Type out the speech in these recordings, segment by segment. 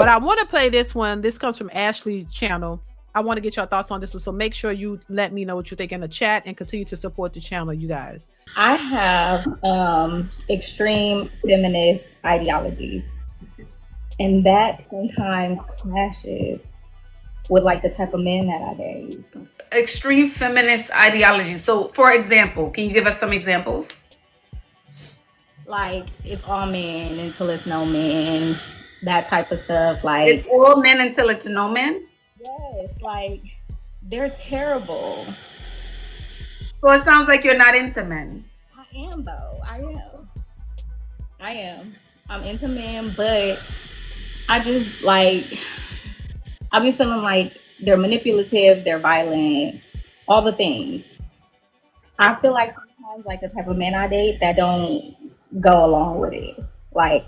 But I want to play this one. This comes from Ashley's channel. I want to get your thoughts on this one. So make sure you let me know what you think in the chat and continue to support the channel, you guys. I have extreme feminist ideologies. And that sometimes clashes with like the type of men that I date. Extreme feminist ideology. So, for example, can you give us some examples? Like, it's all men until it's no men, that type of stuff. Like, it's all men until it's no men? Yes, like, they're terrible. So it sounds like you're not into men. I am, though. I am. I'm into men, but I just, like, I be feeling like they're manipulative, they're violent, all the things. I feel like sometimes, like, the type of men I date that don't go along with it. Like,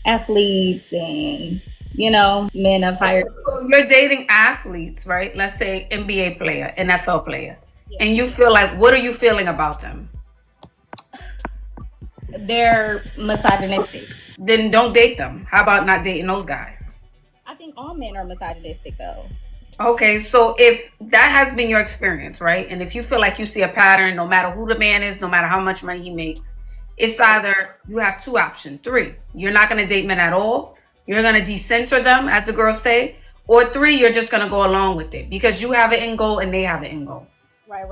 athletes and, you know, men of higher... So you're dating athletes, right? Let's say NBA player, NFL player. Yeah. And you feel like, what are you feeling about them? They're misogynistic. Then don't date them. How about not dating those guys? I think all men are misogynistic, though. Okay, so if that has been your experience, right? And if you feel like you see a pattern, no matter who the man is, no matter how much money he makes, it's either you have two options. 3, you're not going to date men at all. You're going to decensor them, as the girls say. Or 3, you're just going to go along with it because you have an end goal and they have an end goal. Right.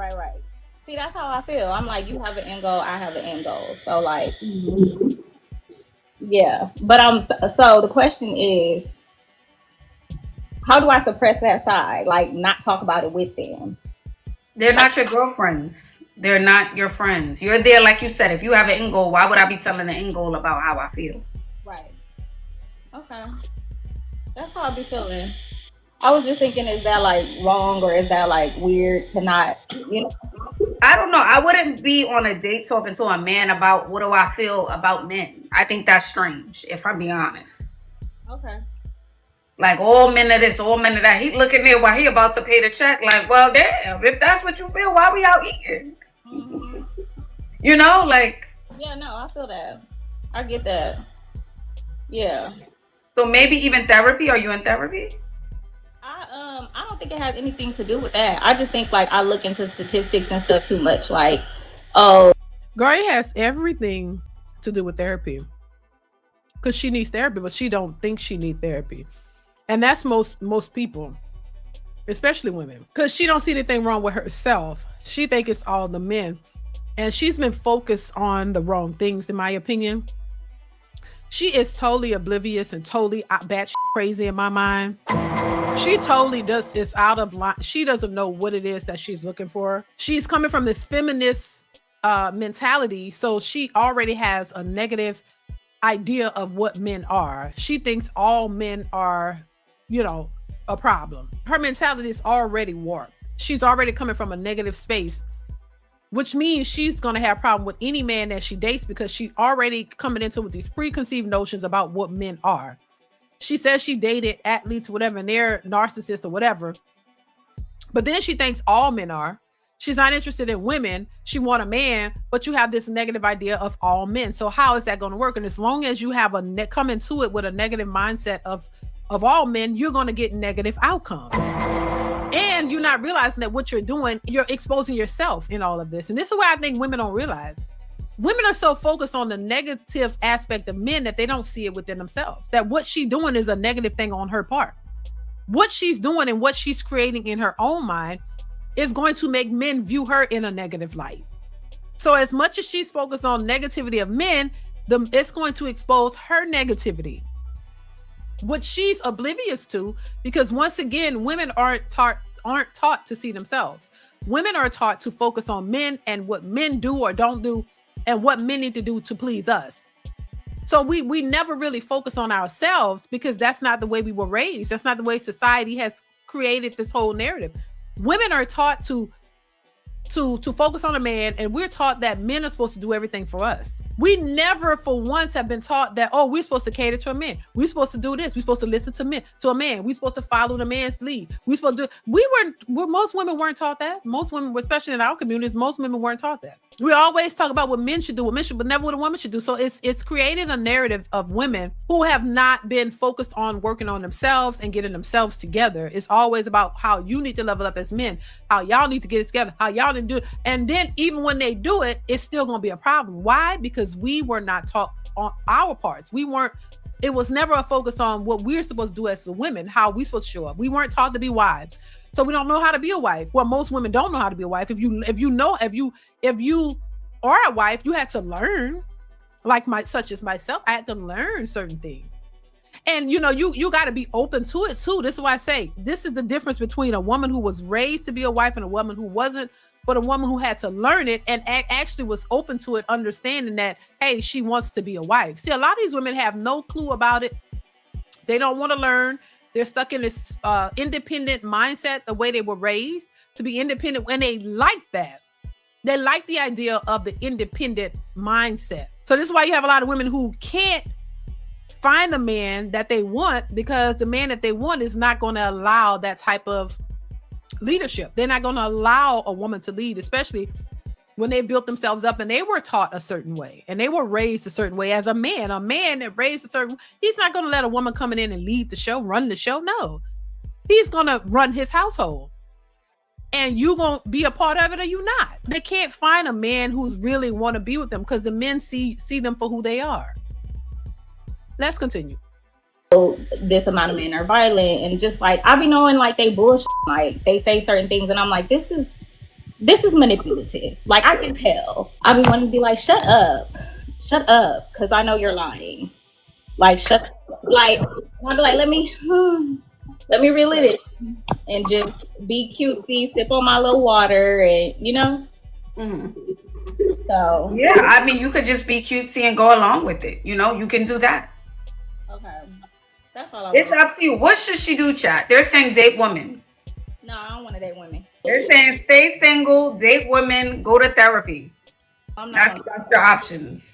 See, that's how I feel. I'm like, you have an end goal, I have an end goal. So, like, yeah. But so the question is, how do I suppress that side? Like, not talk about it with them? They're not your girlfriends. They're not your friends. You're there, like you said. If you have an end goal, why would I be telling the end goal about how I feel? Right. Okay. That's how I be feeling. I was just thinking, is that like wrong or is that like weird to not, you know? I don't know. I wouldn't be on a date talking to a man about what do I feel about men. I think that's strange, if I'm being honest. Okay. Like, all men of this, all men of that. He looking there while he about to pay the check. Like, well, damn, if that's what you feel, why we out eating? Mm-hmm. You know, like. Yeah, no, I feel that. I get that. Yeah. So maybe even therapy. Are you in therapy? I don't think it has anything to do with that. I just think like I look into statistics and stuff too much. Like, oh, girl, it has everything to do with therapy. Because she needs therapy, but she don't think she need therapy. And that's most people, especially women, because she don't see anything wrong with herself. She think it's all the men. And she's been focused on the wrong things, in my opinion. She is totally oblivious and totally batshit crazy in my mind. She totally is out of line. She doesn't know what it is that she's looking for. She's coming from this feminist mentality. So she already has a negative idea of what men are. She thinks all men are, you know, a problem. Her mentality is already warped. She's already coming from a negative space, which means she's going to have a problem with any man that she dates because she's already coming into with these preconceived notions about what men are. She says she dated athletes, whatever, and they're narcissists or whatever. But then she thinks all men are. She's not interested in women. She wants a man, but you have this negative idea of all men. So how is that going to work? And as long as you have come into it with a negative mindset of all men, you're going to get negative outcomes. And you're not realizing that what you're doing, you're exposing yourself in all of this. And this is where I think women don't realize. Women are so focused on the negative aspect of men that they don't see it within themselves. That what she's doing is a negative thing on her part. What she's doing and what she's creating in her own mind is going to make men view her in a negative light. So as much as she's focused on negativity of men, it's going to expose her negativity, what she's oblivious to, because once again, women aren't taught to see themselves. Women are taught to focus on men and what men do or don't do and what men need to do to please us. So we never really focus on ourselves because that's not the way we were raised. That's not the way society has created this whole narrative. Women are taught to to focus on a man, and we're taught that men are supposed to do everything for us. We never for once have been taught that, oh, we're supposed to cater to a man. We're supposed to do this. We're supposed to listen to a man. We're supposed to follow the man's lead. We're supposed to most women weren't taught that. Most women, especially in our communities, most women weren't taught that. We always talk about what men should do, but never what a woman should do. So it's created a narrative of women who have not been focused on working on themselves and getting themselves together. It's always about how you need to level up as men, how y'all need to get it together, how y'all need to do it. And then even when they do it, it's still going to be a problem. Why? Because we were not taught on our parts. It was never a focus on what we're supposed to do as the women, how we supposed to show up. We weren't taught to be wives. So we don't know how to be a wife. Well, most women don't know how to be a wife. If you are a wife, you had to learn, such as myself, I had to learn certain things. And you got to be open to it too. This is why I say this is the difference between a woman who was raised to be a wife and a woman who wasn't, but a woman who had to learn it and actually was open to it, understanding that, hey, she wants to be a wife. See, a lot of these women have no clue about it. They don't want to learn. They're stuck in this independent mindset, the way they were raised to be independent, and they like that. They like the idea of the independent mindset. So this is why you have a lot of women who can't find the man that they want, because the man that they want is not going to allow that type of leadership. They're not going to allow a woman to lead, especially when they built themselves up and they were taught a certain way and they were raised a certain way. As a man that raised a certain, he's not going to let a woman coming in and lead the show, run the show. No, he's going to run his household, and you going to be a part of it or you not. They can't find a man who's really want to be with them because the men see them for who they are. Let's continue. This amount of men are violent, and just like I be knowing, like, they bullshit, like they say certain things and I'm like, this is manipulative. Like, I can tell. I be wanting to be like, shut up because I know you're lying. Like, shut, like, I'll be like, let me relive it and just be cutesy, sip on my little water, and so yeah, I mean, you could just be cutesy and go along with it. You can do that. okay. That's all I It's want. up to you. What should she do, chat? They're saying date women. No, I don't want to date women. They're saying stay single, date women, go to therapy. That's your options.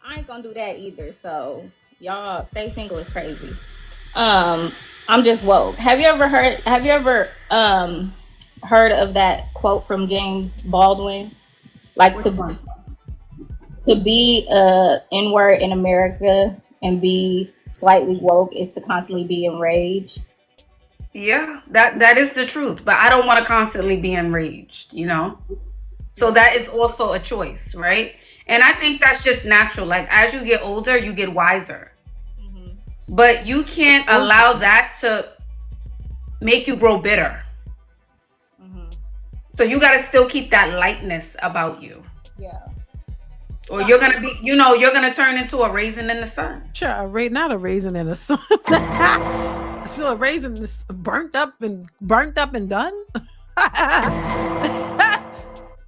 I ain't gonna do that either. So y'all, stay single is crazy. I'm just woke. Have you ever heard of that quote from James Baldwin? Like, to be N-word in America and be slightly woke is to constantly be enraged. Yeah, that is the truth. But I don't want to constantly be enraged, So that is also a choice, right? And I think that's just natural. Like, as you get older, you get wiser. Mm-hmm. But you can't allow that to make you grow bitter. Mm-hmm. So you got to still keep that lightness about you. Yeah. Or you're going to be, you're going to turn into a raisin in the sun. Sure, not a raisin in the sun. So a raisin is burnt up and done.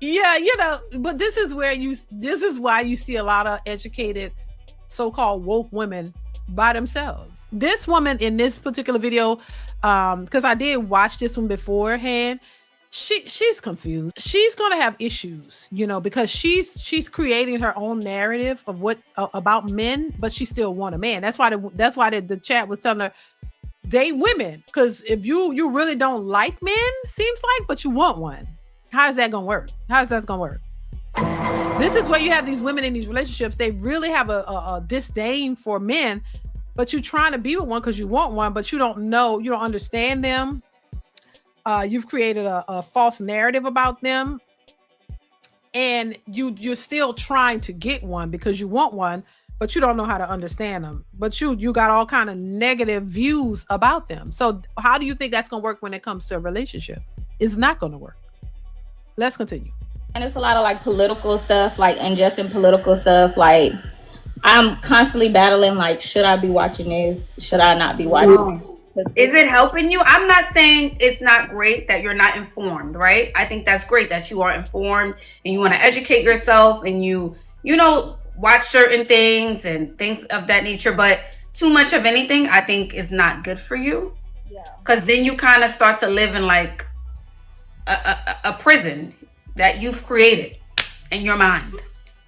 Yeah, but this is why you see a lot of educated, so-called woke women by themselves. This woman in this particular video, because I did watch this one beforehand, she's confused. She's gonna have issues, because she's creating her own narrative of what about men, but she still want a man. That's why the chat was telling her, date women, because if you really don't like men, seems like, but you want one. How is that gonna work? This is where you have these women in these relationships. They really have a disdain for men, but you're trying to be with one because you want one, but you don't understand them. You've created a false narrative about them, and you're still trying to get one because you want one, but you don't know how to understand them. But you got all kind of negative views about them. So how do you think that's gonna work when it comes to a relationship? It's not gonna work. Let's continue. And it's a lot of like political stuff, like unjust and political stuff. Like, I'm constantly battling, like, should I be watching this? Should I not be watching this? Is it helping you? I'm not saying it's not great that you're not informed, right? I think that's great that you are informed and you want to educate yourself and you watch certain things and things of that nature. But too much of anything, I think, is not good for you. Yeah. Because then you kind of start to live in like a prison. that you've created in your mind.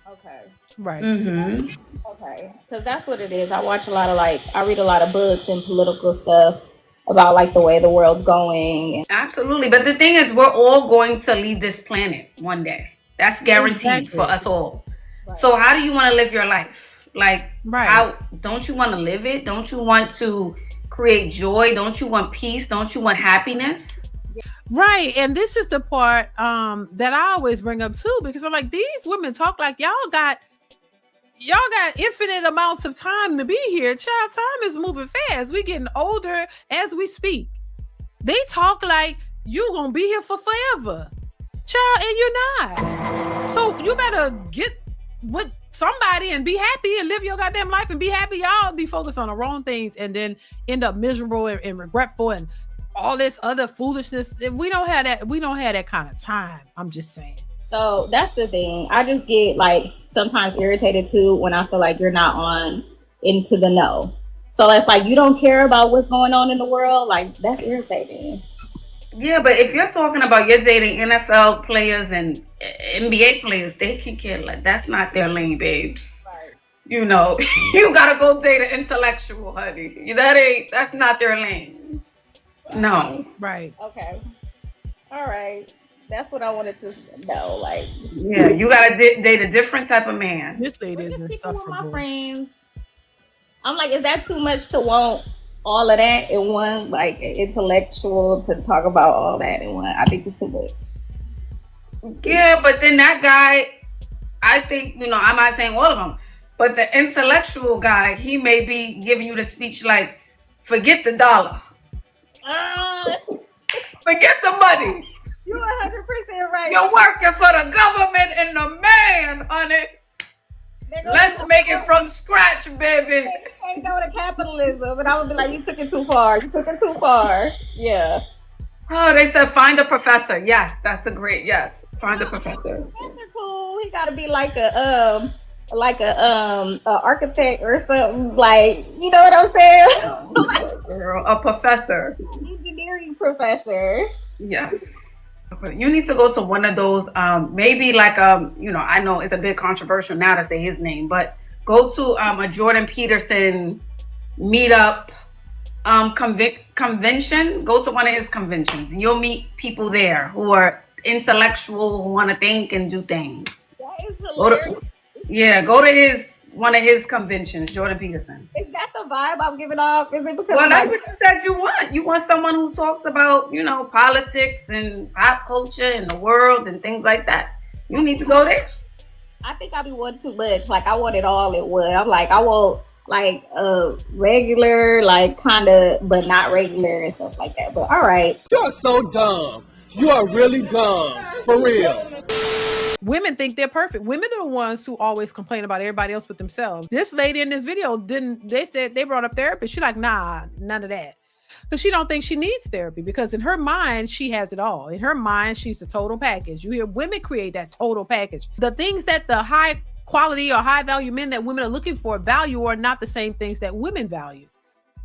Okay. Right. Okay. Because that's what it is. I watch a lot of I read a lot of books and political stuff about the way the world's going. Absolutely. But the thing is, we're all going to leave this planet one day. That's guaranteed for us all. Right. So how do you want to live your life? How don't you want to live it? Don't you want to create joy? Don't you want peace? Don't you want happiness? Right. And this is the part that I always bring up too, because I'm like, these women talk like y'all got infinite amounts of time to be here. Child, time is moving fast. We getting older as we speak. They talk like you gonna be here for forever. Child, and you're not. So you better get with somebody and be happy and live your goddamn life and be happy. Y'all be focused on the wrong things and then end up miserable and regretful and all this other foolishness. We don't have that kind of time. I'm just saying. So that's the thing. I just get sometimes irritated too when I feel like you're not into the know. So it's you don't care about what's going on in the world. That's irritating. Yeah, but if you're talking about you're dating NFL players and NBA players, they can care. That's not their lane, babes. Right. You know, you gotta go date an intellectual, honey. That's not their lane. No. Right. Okay. All right. That's what I wanted to know. Yeah, you gotta date a different type of man. This lady is insufferable. My friends, I'm is that too much to want all of that in one? Intellectual to talk about all that in one? I think it's too much. Yeah, but then that guy, I think I'm not saying all of them, but the intellectual guy, he may be giving you the speech forget the dollar, forget the money. You're 100% right. You're working for the government and the man, honey. Let's make it from scratch, baby. Ain't no to capitalism, and I would be like, you took it too far. You took it too far. Yeah. Oh, they said find a professor. Yes, that's a great yes. Find a professor. Professor cool. He got to be a architect or something. You know what I'm saying? Girl, a professor. Engineering professor. Yes. You need to go to one of those, maybe I know it's a bit controversial now to say his name, but go to a Jordan Peterson meetup convention. Go to one of his conventions. You'll meet people there who are intellectual, who want to think and do things. That is hilarious. Go to one of his conventions, Jordan Peterson. Is that the vibe I'm giving off? Is it because that's what you said you want? You want someone who talks about, politics and pop culture and the world and things like that. You need to go there. I think I be wanting too much. I want it all at once. I'm I want regular, kind of, but not regular and stuff like that. But all right. You're so dumb. You are really dumb. For real. Women think they're perfect. Women are the ones who always complain about everybody else but themselves. This lady in this video they brought up therapy. She's like, nah, none of that. Because she don't think she needs therapy, because in her mind, she has it all. In her mind, she's the total package. You hear women create that total package. The things that the high quality or high value men that women are looking for value are not the same things that women value,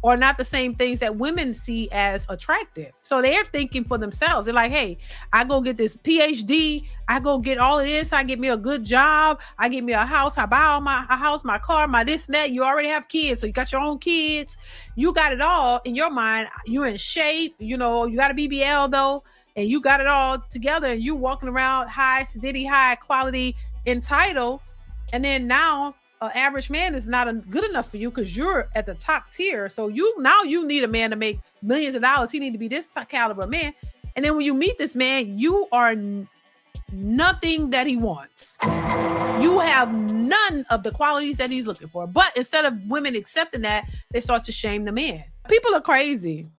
or not the same things that women see as attractive. So they're thinking for themselves. They're like, hey, I go get this PhD. I go get all of this. I get me a good job. I get me a house. I buy all a house, my car, my this and that. You already have kids. So you got your own kids. You got it all in your mind. You're in shape. You got a BBL though. And you got it all together. And you walking around high quality, entitled. And then now, an average man is not good enough for you because you're at the top tier. So you need a man to make millions of dollars. He need to be this caliber man. And then when you meet this man, you are nothing that he wants. You have none of the qualities that he's looking for. But instead of women accepting that, they start to shame the man. People are crazy.